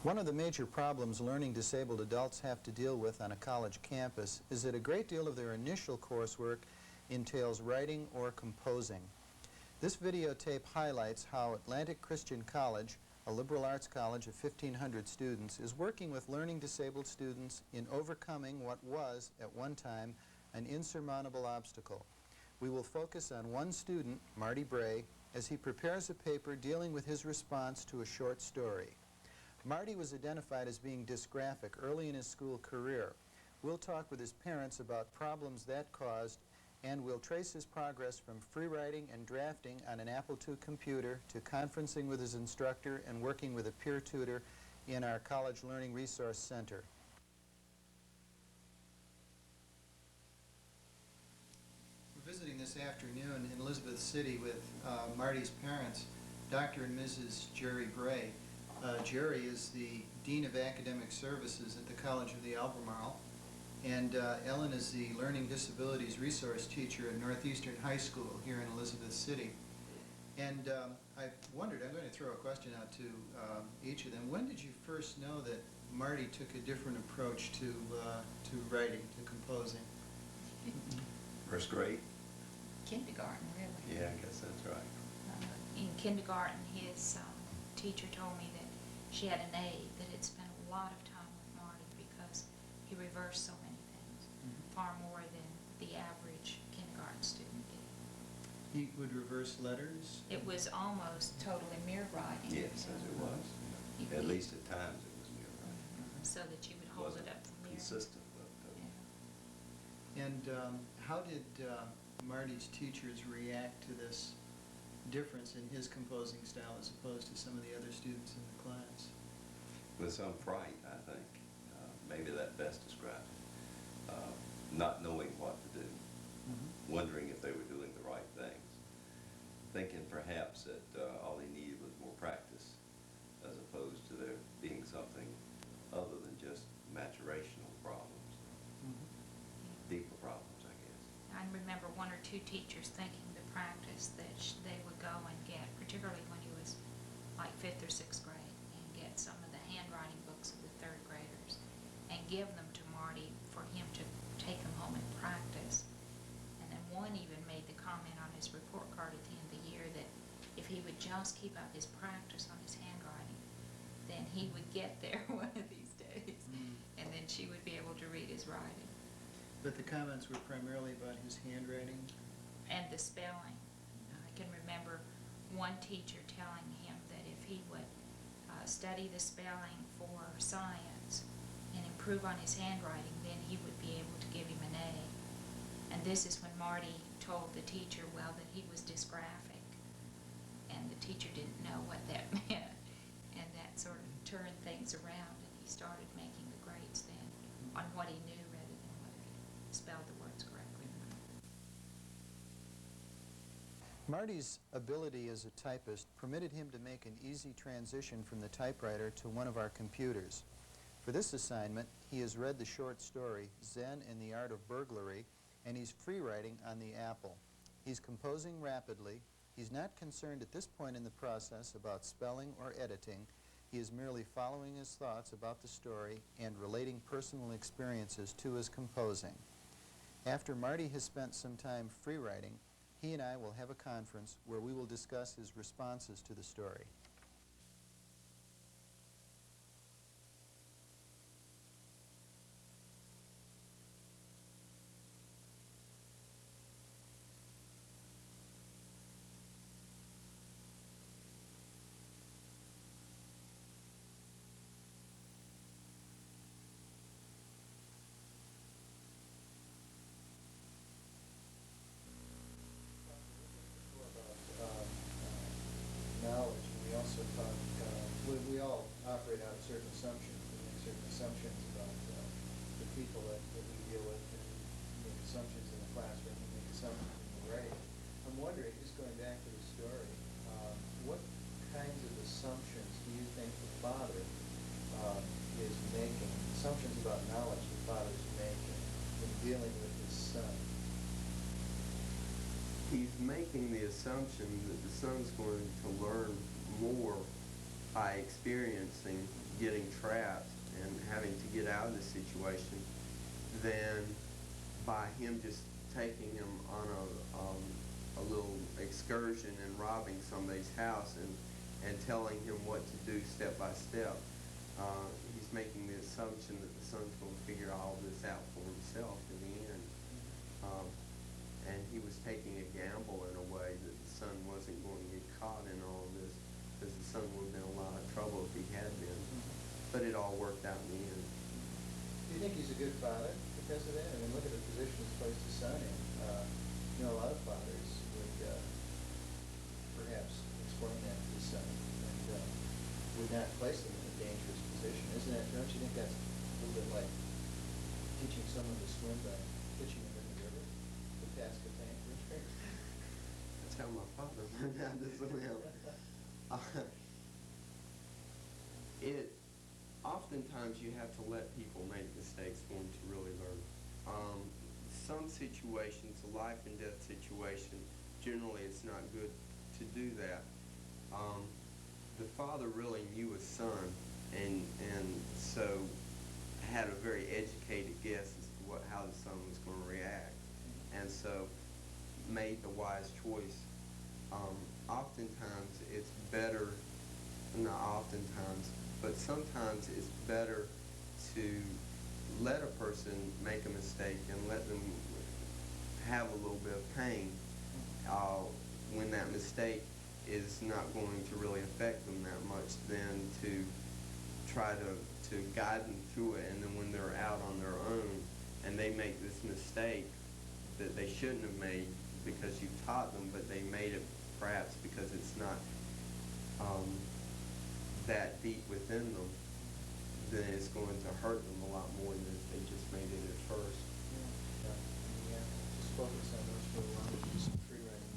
One of the major problems learning disabled adults have to deal with on a college campus is that a great deal of their initial coursework entails writing or composing. This videotape highlights how Atlantic Christian College, a liberal arts college of 1,500 students, is working with learning disabled students in overcoming what was, at one time, an insurmountable obstacle. We will focus on one student, Marty Bray, as he prepares a paper dealing with his response to a short story. Marty was identified as being dysgraphic early in his school career. We'll talk with his parents about problems that caused, and we'll trace his progress from free writing and drafting on an Apple II computer to conferencing with his instructor and working with a peer tutor in our College Learning Resource Center. We're visiting this afternoon in Elizabeth City with Marty's parents, Dr. and Mrs. Jerry Bray. Jerry is the Dean of Academic Services at the College of the Albemarle, and Ellen is the Learning Disabilities Resource Teacher at Northeastern High School here in Elizabeth City. And I wondered, I'm going to throw a question out to each of them. When did you first know that Marty took a different approach to writing, to composing? First grade? Kindergarten, really. Yeah, I guess that's right. In kindergarten, his teacher told me that she had an aide that had spent a lot of time with Marty because he reversed so many things, far more than the average kindergarten student did. He would reverse letters? It was almost totally mirror writing. Yes, as it was. At least at times it was mirror writing. So that you would hold it up to the mirror. Consistent, but Yeah. And how did Marty's teachers react to this difference in his composing style as opposed to some of the other students in the class? with some fright, I think. Maybe that best describes it. Not knowing what to do, wondering if they were doing the right things, thinking perhaps that all he needed was more practice, as opposed to there being something other than just maturational problems, deeper problems, I guess. I remember one or two teachers thinking the practice that they would go and get, particularly when he was like 5th or 6th grade, and get some of the handwriting books of the 3rd graders and give them to Marty for him to take them home and practice. And then one even made the comment on his report card at the end of the year that if he would just keep up his practice on his handwriting, then he would get there one of these days, and then she would be able to read his writing. But the comments were primarily about his handwriting? And the spelling. I can remember one teacher telling him that if he would study the spelling for science and improve on his handwriting, then he would be able to give him an A. And this is when Marty told the teacher, well, that he was dysgraphic. And the teacher didn't know what that meant. And that sort of turned things around, and he started making the grades then on what he knew rather than whether he spelled the words correctly or not. Marty's ability as a typist permitted him to make an easy transition from the typewriter to one of our computers. For this assignment, he has read the short story, Zen and the Art of Burglary, and he's free writing on the Apple. He's composing rapidly. He's not concerned at this point in the process about spelling or editing. He is merely following his thoughts about the story and relating personal experiences to his composing. After Marty has spent some time free writing, he and I will have a conference where we will discuss his responses to the story. Knowledge, and we also talk, we all operate out of certain assumptions. We make certain assumptions about the people that we deal with, and we make assumptions in the classroom, we make assumptions in the grade. I'm wondering, just going back to the story, what kinds of assumptions do you think the father is making, assumptions about knowledge the father is making in dealing with his son? He's making the assumption that the son's going to learn more by experiencing getting trapped and having to get out of the situation than by him just taking him on a little excursion and robbing somebody's house and telling him what to do step by step. He's making the assumption that the son's going to figure all this out for himself in the end. And he was taking a gamble in a way that the son wasn't going to get caught in all of this, because the son would have been in a lot of trouble if he had been. But it all worked out in the end. Do you think he's a good father because of that? I mean, look at the position he's placed his son in. A lot of fathers would perhaps explain that to his son and would not place him in a dangerous position. Isn't that, don't you think that's a little bit like teaching someone to swim by pitching him in the river to pass the tank? That's how my father learned how to swim. Oftentimes you have to let people make mistakes for them to really learn. Some situations, a life and death situation, generally it's not good to do that. The father really knew his son, and so had a very educated guess as to how the son was going to react, and so made the wise choice. Oftentimes it's better, not oftentimes, but sometimes it's better to let a person make a mistake and let them have a little bit of pain when that mistake is not going to really affect them that much, than to try to guide them through it, and then when they're out on their own and they make this mistake that they shouldn't have made because you taught them, but they made it perhaps because it's not that deep within them, then it's going to hurt them a lot more than if they just made it at first. Yeah. Just focus on those for a while. Do some free writing.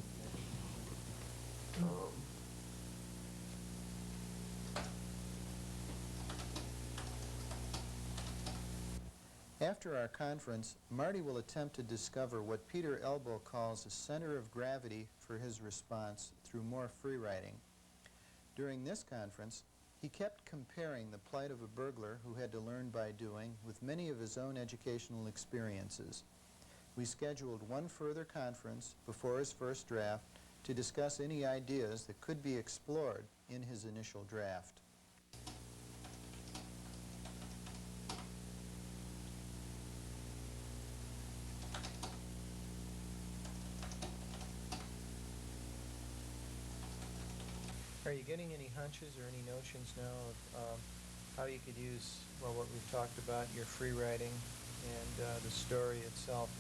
After our conference, Marty will attempt to discover what Peter Elbow calls a center of gravity for his response through more free writing. During this conference, he kept comparing the plight of a burglar who had to learn by doing with many of his own educational experiences. We scheduled one further conference before his first draft to discuss any ideas that could be explored in his initial draft. Are you getting any hunches or any notions now of how you could use, well, what we've talked about, your free writing and the story itself?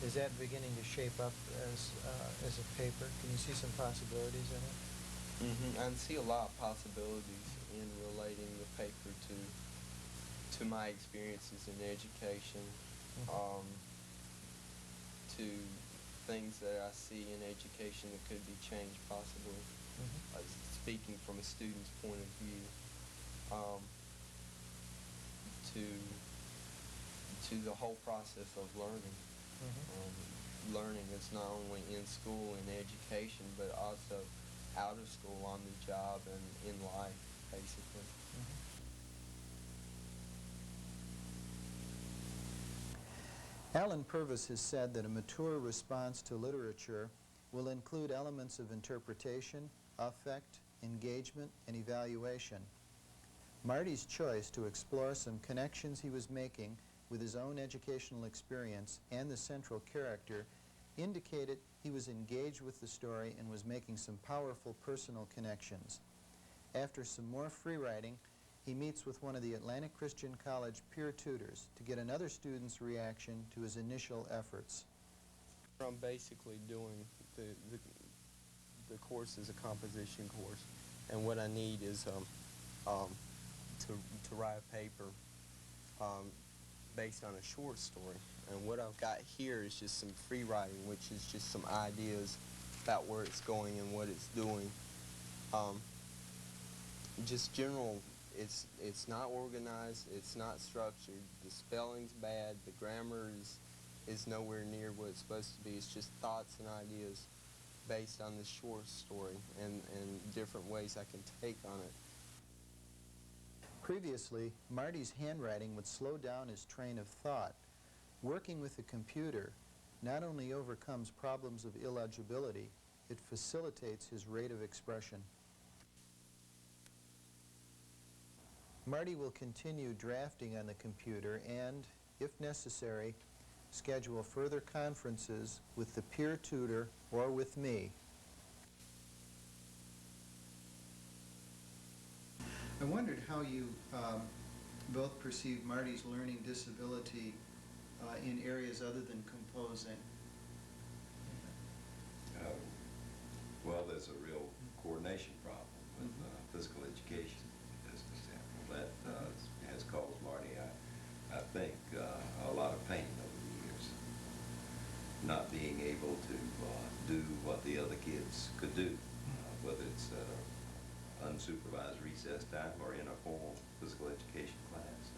Is that beginning to shape up as a paper? Can you see some possibilities in it? I see a lot of possibilities in relating the paper to my experiences in education, to things that I see in education that could be changed possibly. Speaking from a student's point of view, to the whole process of learning. Learning is not only in school and education, but also out of school, on the job, and in life, basically. Alan Purvis has said that a mature response to literature will include elements of interpretation, affect, engagement, and evaluation. Marty's choice to explore some connections he was making with his own educational experience and the central character indicated he was engaged with the story and was making some powerful personal connections. After some more free writing, he meets with one of the Atlantic Christian College peer tutors to get another student's reaction to his initial efforts. I'm basically doing the course is a composition course, and what I need is to write a paper based on a short story. And what I've got here is just some free writing, which is just some ideas about where it's going and what it's doing. Just general, it's not organized, it's not structured, the spelling's bad, the grammar is nowhere near what it's supposed to be. It's just thoughts and ideas based on this short story and different ways I can take on it. Previously, Marty's handwriting would slow down his train of thought. Working with the computer not only overcomes problems of illegibility, it facilitates his rate of expression. Marty will continue drafting on the computer and, if necessary, schedule further conferences with the peer tutor or with me. I wondered how you both perceive Marty's learning disability in areas other than composing. Well, there's a real coordination problem with physical education, as an example. That has caused Marty, I think, a lot of pain over the years. Not being able to do what the other kids could do, whether it's unsupervised recess time or in a formal physical education class.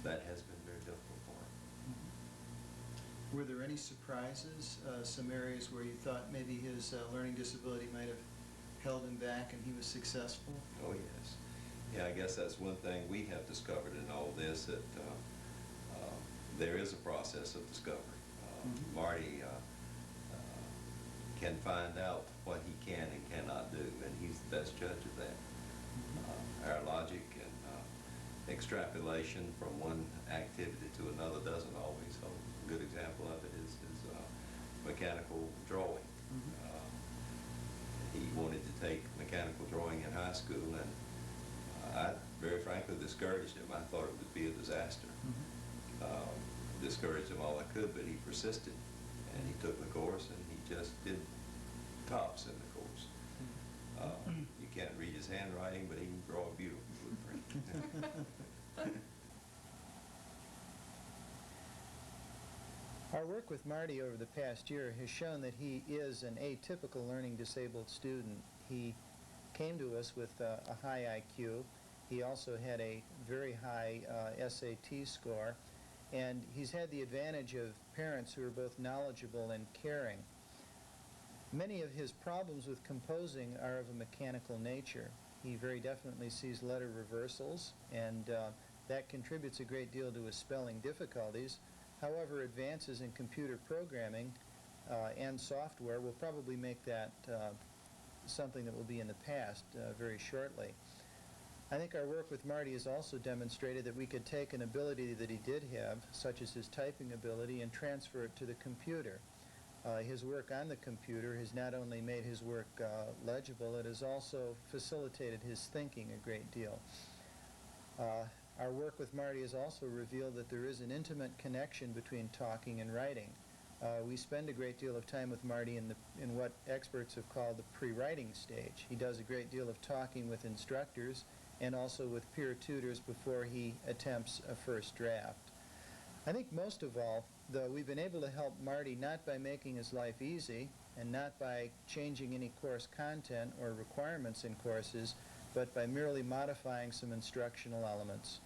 That has been very difficult for him. Were there any surprises, some areas where you thought maybe his learning disability might have held him back and he was successful? Oh, yes. Yeah, I guess that's one thing we have discovered in all this, that there is a process of discovery. Marty can find out what he can and cannot do, and he's the best judge of that. Our logic and extrapolation from one activity to another doesn't always hold. A good example of it is mechanical drawing. He wanted to take mechanical drawing in high school, and I very frankly discouraged him. I thought it would be a disaster. Discouraged him all I could, but he persisted, and he took the course, and he just did tops in the course. You can't read his handwriting, but he can draw a beautiful blueprint. Our work with Marty over the past year has shown that he is an atypical learning disabled student. He came to us with a high IQ. He also had a very high SAT score, and he's had the advantage of parents who are both knowledgeable and caring. Many of his problems with composing are of a mechanical nature. He very definitely sees letter reversals, and that contributes a great deal to his spelling difficulties. However, advances in computer programming and software will probably make that something that will be in the past very shortly. I think our work with Marty has also demonstrated that we could take an ability that he did have, such as his typing ability, and transfer it to the computer. His work on the computer has not only made his work legible, it has also facilitated his thinking a great deal. Our work with Marty has also revealed that there is an intimate connection between talking and writing. We spend a great deal of time with Marty in what experts have called the pre-writing stage. He does a great deal of talking with instructors and also with peer tutors before he attempts a first draft. I think most of all, though, we've been able to help Marty not by making his life easy and not by changing any course content or requirements in courses, but by merely modifying some instructional elements.